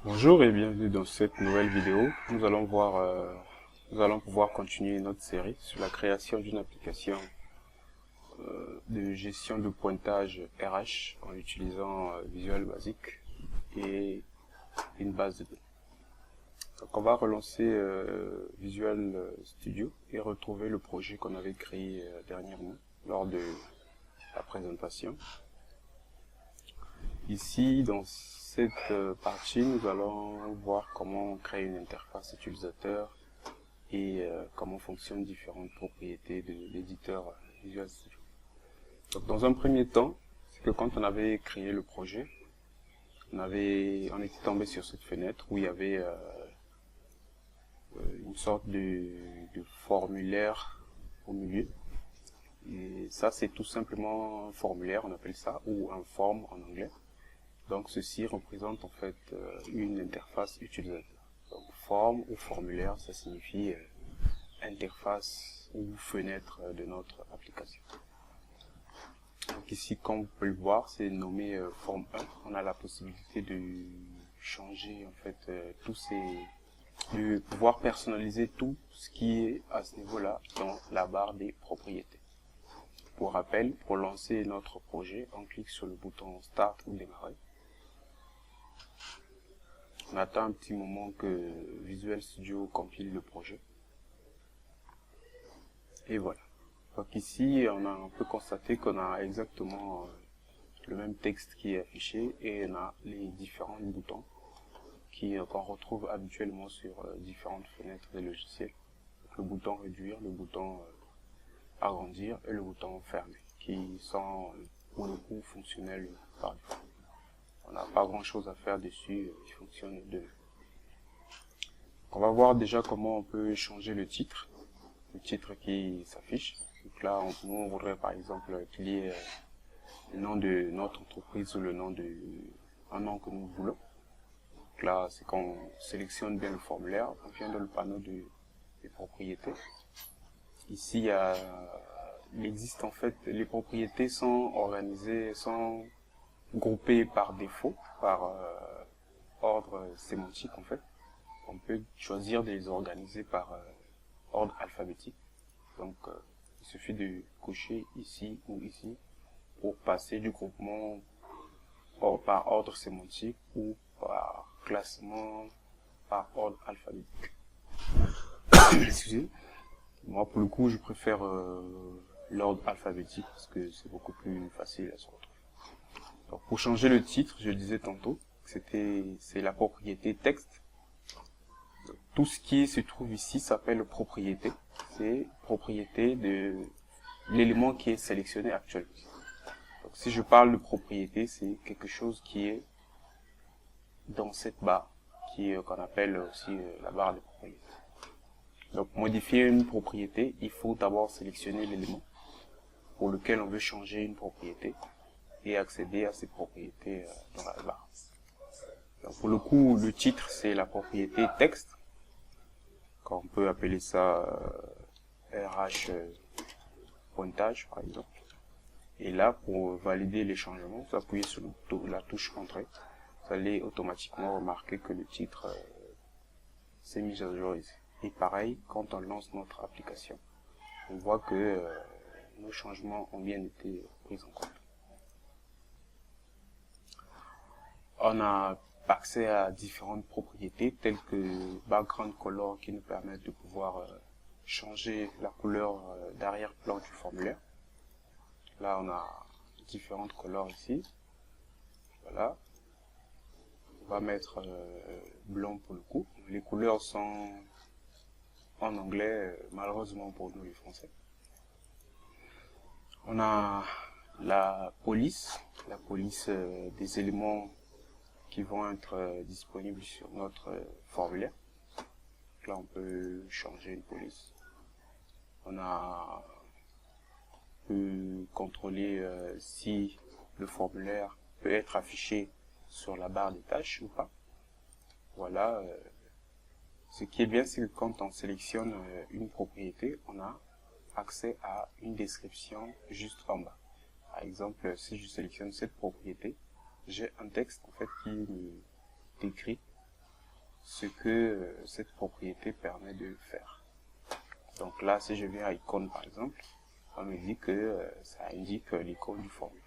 Bonjour et bienvenue dans cette nouvelle vidéo. Nous allons pouvoir continuer notre série sur la création d'une application de gestion de pointage RH en utilisant Visual Basic et une base de données. Donc on va relancer Visual Studio et retrouver le projet qu'on avait créé dernièrement lors de la présentation. Ici, dans cette partie, nous allons voir comment créer une interface utilisateur et comment fonctionnent différentes propriétés de l'éditeur Visual Studio. Donc, dans un premier temps, c'est que quand on avait créé le projet, on était tombé sur cette fenêtre où il y avait une sorte de formulaire au milieu. Et ça, c'est tout simplement un formulaire, on appelle ça, ou un form en anglais. Donc ceci représente en fait une interface utilisateur. Donc forme ou formulaire, ça signifie interface ou fenêtre de notre application. Donc ici, comme vous pouvez le voir, c'est nommé forme 1. On a la possibilité de changer en fait de pouvoir personnaliser tout ce qui est à ce niveau-là dans la barre des propriétés. Pour rappel, pour lancer notre projet, on clique sur le bouton Start ou Démarrer. On attend un petit moment que Visual Studio compile le projet. Et voilà. Donc ici, on peut constater qu'on a exactement le même texte qui est affiché et on a les différents boutons qu'on retrouve habituellement sur différentes fenêtres des logiciels. Donc, le bouton réduire, le bouton agrandir et le bouton fermer, qui sont pour le coup fonctionnels par défaut. On n'a pas grand chose à faire dessus, il fonctionne de même. On va voir déjà comment on peut changer le titre qui s'affiche. Donc là, on voudrait par exemple qu'il y ait le nom de notre entreprise ou le nom de un nom que nous voulons. Donc là, c'est qu'on sélectionne bien le formulaire, on vient dans le panneau des propriétés. Ici, il existe en fait, les propriétés sont organisées, sont groupées par défaut, par ordre sémantique en fait. On peut choisir de les organiser par ordre alphabétique. Donc, il suffit de cocher ici ou ici pour passer du groupement par ordre sémantique ou par classement par ordre alphabétique. Excusez. Moi, pour le coup, je préfère l'ordre alphabétique parce que c'est beaucoup plus facile à se retrouver. Donc, pour changer le titre, je le disais tantôt, c'est la propriété texte. Tout ce qui se trouve ici s'appelle propriété. C'est propriété de l'élément qui est sélectionné actuellement. Donc, si je parle de propriété, c'est quelque chose qui est dans cette barre, qu'on appelle aussi la barre de propriété. Donc, modifier une propriété, il faut d'abord sélectionner l'élément pour lequel on veut changer une propriété et accéder à ces propriétés dans la barre. Donc, pour le coup, le titre, c'est la propriété texte. On peut appeler ça RH pointage par exemple. Et là, pour valider les changements, vous appuyez sur la touche entrée. Vous allez automatiquement remarquer que le titre s'est mis à jour ici. Et pareil, quand on lance notre application, on voit que nos changements ont bien été pris en compte. On a accès à différentes propriétés telles que background color qui nous permettent de pouvoir changer la couleur d'arrière-plan du formulaire. Là, on a différentes couleurs ici. Voilà. On va mettre blanc pour le coup. Les couleurs sont en anglais, malheureusement pour nous les Français. On a la police des éléments qui vont être disponibles sur notre formulaire. Donc là, on peut changer une police. On peut contrôler si le formulaire peut être affiché sur la barre des tâches ou pas. Voilà. Ce qui est bien, c'est que quand on sélectionne une propriété, on a accès à une description juste en bas. Par exemple, si je sélectionne cette propriété, j'ai un texte en fait qui me décrit ce que cette propriété permet de faire. Donc là, si je viens à icône par exemple, on me dit que ça indique l'icône du formulaire.